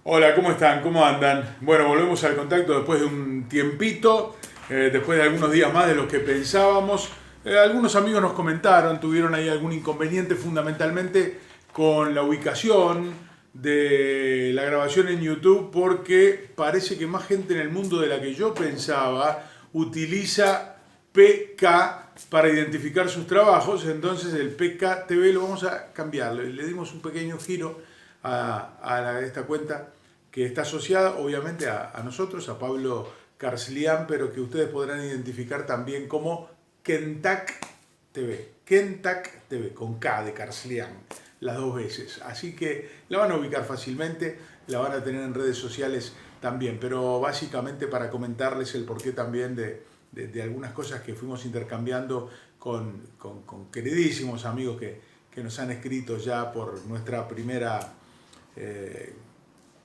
Hola, ¿cómo están? ¿Cómo andan? Bueno, volvemos al contacto después de un tiempito, después de algunos días más de los que pensábamos. Algunos amigos nos comentaron, tuvieron ahí algún inconveniente fundamentalmente con la ubicación de la grabación en YouTube porque parece que más gente en el mundo de la que yo pensaba utiliza PK para identificar sus trabajos. Entonces el PK TV lo vamos a cambiar, le dimos un pequeño giro a esta cuenta que está asociada obviamente a nosotros, a Pablo Carslián, pero que ustedes podrán identificar también como Kentac TV. Kentac TV, con K de Carslián, las dos veces. Así que la van a ubicar fácilmente, la van a tener en redes sociales también, pero básicamente para comentarles el porqué también de algunas cosas que fuimos intercambiando con queridísimos amigos que nos han escrito ya por nuestra primera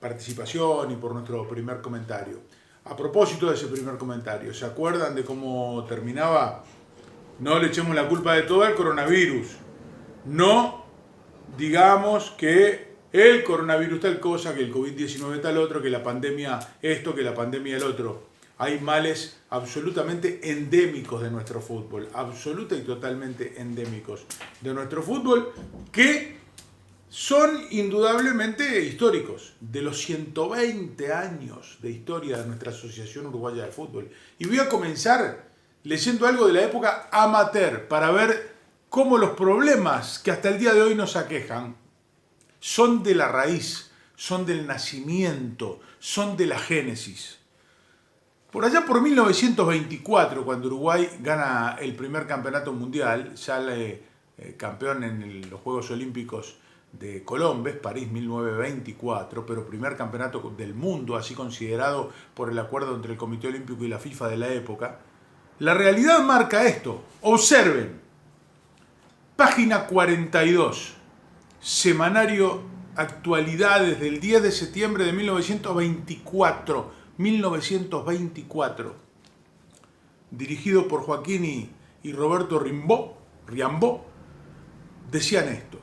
participación y por nuestro primer comentario. A propósito de ese primer comentario, ¿se acuerdan de cómo terminaba? No le echemos la culpa de todo al coronavirus. No digamos que el coronavirus tal cosa, que el COVID-19 tal otro, que la pandemia esto, que la pandemia el otro. Hay males absolutamente endémicos de nuestro fútbol, absoluta y totalmente endémicos de nuestro fútbol, que son indudablemente históricos, de los 120 años de historia de nuestra Asociación Uruguaya de Fútbol. Y voy a comenzar leyendo algo de la época amateur para ver cómo los problemas que hasta el día de hoy nos aquejan son de la raíz, son del nacimiento, son de la génesis. Por allá por 1924, cuando Uruguay gana el primer campeonato mundial, sale campeón en los Juegos Olímpicos de Colombes, París 1924, pero primer campeonato del mundo, así considerado por el acuerdo entre el Comité Olímpico y la FIFA de la época. La realidad marca esto. Observen, página 42, semanario Actualidades del 10 de septiembre de 1924, dirigido por Joaquín y Roberto Riambó, decían esto.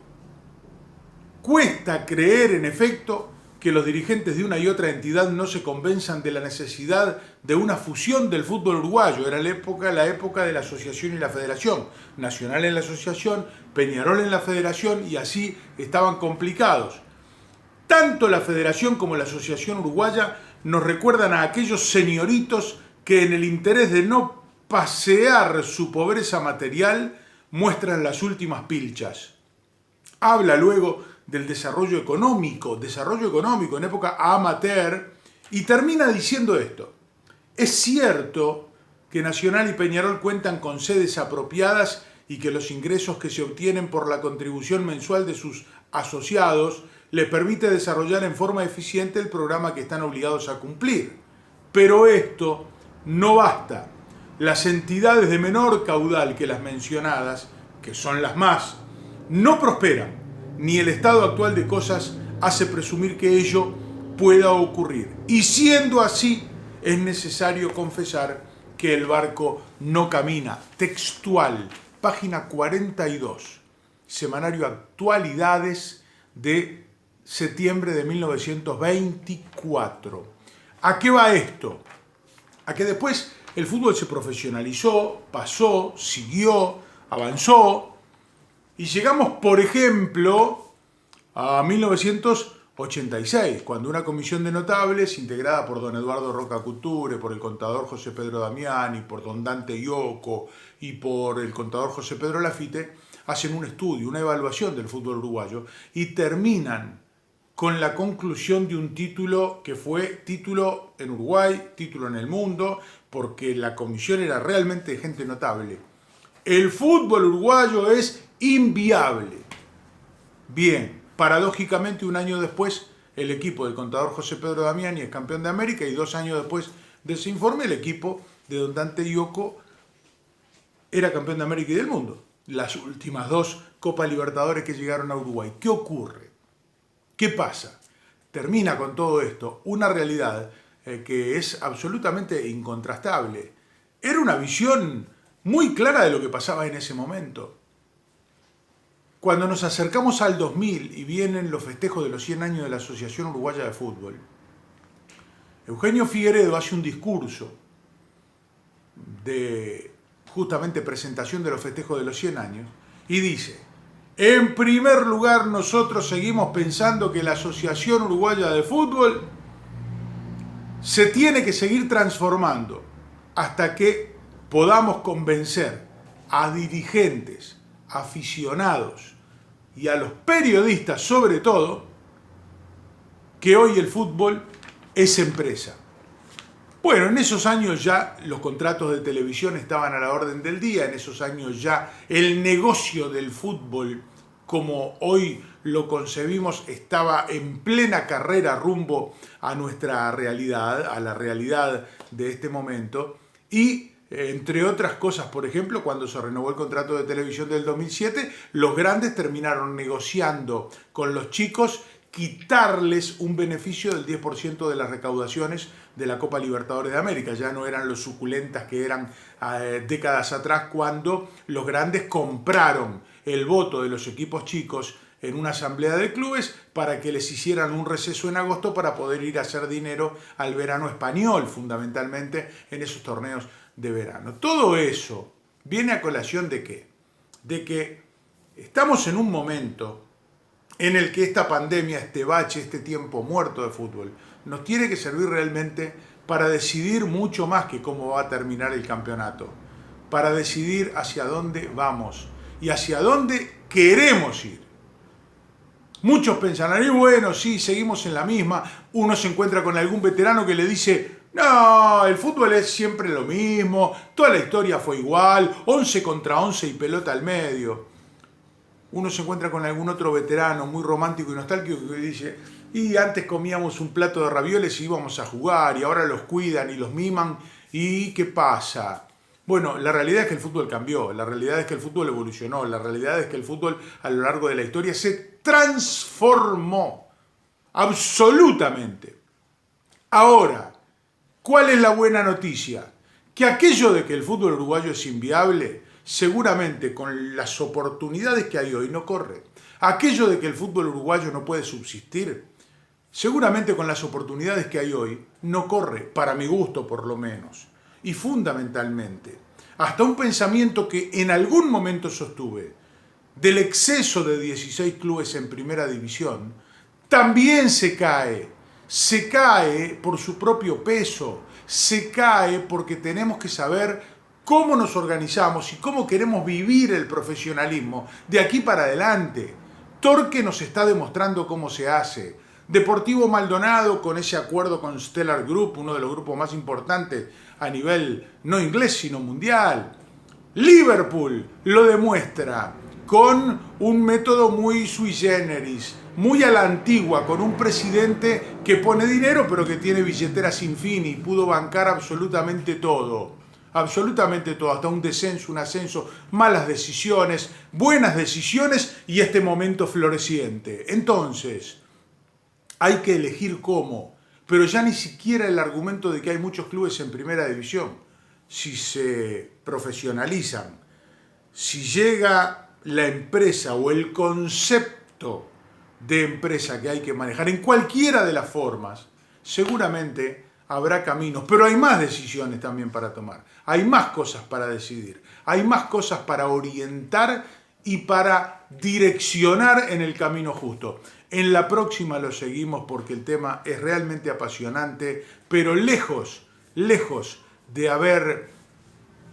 Cuesta creer, en efecto, que los dirigentes de una y otra entidad no se convenzan de la necesidad de una fusión del fútbol uruguayo. Era la época de la asociación y la federación. Nacional en la asociación, Peñarol en la federación, y así estaban complicados. Tanto la federación como la asociación uruguaya nos recuerdan a aquellos señoritos que en el interés de no pasear su pobreza material muestran las últimas pilchas. Habla luego del desarrollo económico en época amateur, y termina diciendo esto. Es cierto que Nacional y Peñarol cuentan con sedes apropiadas y que los ingresos que se obtienen por la contribución mensual de sus asociados les permite desarrollar en forma eficiente el programa que están obligados a cumplir. Pero esto no basta. Las entidades de menor caudal que las mencionadas, que son las más, no prosperan, ni el estado actual de cosas hace presumir que ello pueda ocurrir. Y siendo así, es necesario confesar que el barco no camina. Textual, página 42, semanario Actualidades de septiembre de 1924. ¿A qué va esto? A que después el fútbol se profesionalizó, pasó, siguió, avanzó, y llegamos, por ejemplo, a 1986, cuando una comisión de notables, integrada por don Eduardo Roca Couture, por el contador José Pedro Damiani, por don Dante Ioco y por el contador José Pedro Lafite, hacen un estudio, una evaluación del fútbol uruguayo y terminan con la conclusión de un título que fue título en Uruguay, título en el mundo, porque la comisión era realmente de gente notable. El fútbol uruguayo es inviable. Bien, paradójicamente un año después el equipo del contador José Pedro Damiani es campeón de América y 2 años después de ese informe el equipo de don Dante Ioco era campeón de América y del mundo. Las últimas 2 Copa Libertadores que llegaron a Uruguay. ¿Qué ocurre? ¿Qué pasa? Termina con todo esto una realidad que es absolutamente incontrastable. Era una visión muy clara de lo que pasaba en ese momento. Cuando nos acercamos al 2000 y vienen los festejos de los 100 años de la Asociación Uruguaya de Fútbol, Eugenio Figueredo hace un discurso de justamente presentación de los festejos de los 100 años y dice: en primer lugar, nosotros seguimos pensando que la Asociación Uruguaya de Fútbol se tiene que seguir transformando hasta que podamos convencer a dirigentes, aficionados y a los periodistas sobre todo que hoy el fútbol es empresa. Bueno, en esos años ya los contratos de televisión estaban a la orden del día, en esos años ya el negocio del fútbol, como hoy lo concebimos, estaba en plena carrera rumbo a nuestra realidad, a la realidad de este momento. Y, entre otras cosas, por ejemplo, cuando se renovó el contrato de televisión del 2007, los grandes terminaron negociando con los chicos quitarles un beneficio del 10% de las recaudaciones de la Copa Libertadores de América. Ya no eran los suculentas que eran décadas atrás, cuando los grandes compraron el voto de los equipos chicos en una asamblea de clubes para que les hicieran un receso en agosto para poder ir a hacer dinero al verano español, fundamentalmente en esos torneos de verano. Todo eso viene a colación ¿de qué? De que estamos en un momento en el que esta pandemia, este bache, este tiempo muerto de fútbol, nos tiene que servir realmente para decidir mucho más que cómo va a terminar el campeonato, para decidir hacia dónde vamos y hacia dónde queremos ir. Muchos pensarán, y bueno, sí, seguimos en la misma. Uno se encuentra con algún veterano que le dice: no, el fútbol es siempre lo mismo, toda la historia fue igual, 11 contra 11 y pelota al medio. Uno se encuentra con algún otro veterano muy romántico y nostálgico que dice: y antes comíamos un plato de ravioles y íbamos a jugar, y ahora los cuidan y los miman, ¿y qué pasa? Bueno, la realidad es que el fútbol cambió, la realidad es que el fútbol evolucionó, la realidad es que el fútbol a lo largo de la historia se transformó absolutamente. Ahora, ¿cuál es la buena noticia? Que aquello de que el fútbol uruguayo es inviable, seguramente con las oportunidades que hay hoy no corre. Aquello de que el fútbol uruguayo no puede subsistir, seguramente con las oportunidades que hay hoy no corre, para mi gusto por lo menos. Y fundamentalmente, hasta un pensamiento que en algún momento sostuve, del exceso de 16 clubes en primera división, también se cae por su propio peso, se cae porque tenemos que saber cómo nos organizamos y cómo queremos vivir el profesionalismo de aquí para adelante. Torque nos está demostrando cómo se hace. Deportivo Maldonado, con ese acuerdo con Stellar Group, uno de los grupos más importantes a nivel no inglés sino mundial. Liverpool lo demuestra con un método muy sui generis, muy a la antigua, con un presidente que pone dinero pero que tiene billetera sin fin y pudo bancar absolutamente todo, hasta un descenso, un ascenso, malas decisiones, buenas decisiones y este momento floreciente. Entonces, hay que elegir cómo, pero ya ni siquiera el argumento de que hay muchos clubes en primera división, si se profesionalizan, si llega la empresa o el concepto de empresa que hay que manejar en cualquiera de las formas, seguramente habrá caminos, pero hay más decisiones también para tomar, hay más cosas para decidir, hay más cosas para orientar y para direccionar en el camino justo. En la próxima lo seguimos porque el tema es realmente apasionante, pero lejos de haber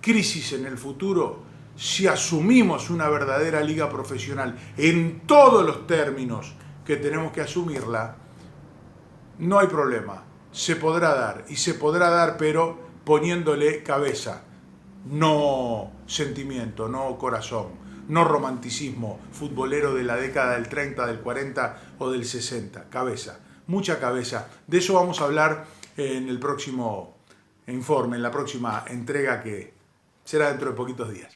crisis en el futuro, si asumimos una verdadera liga profesional en todos los términos que tenemos que asumirla, no hay problema. Se podrá dar, y se podrá dar, pero poniéndole cabeza, no sentimiento, no corazón, no romanticismo futbolero de la década del 30, del 40 o del 60. Cabeza, mucha cabeza. De eso vamos a hablar en el próximo informe, en la próxima entrega que será dentro de poquitos días.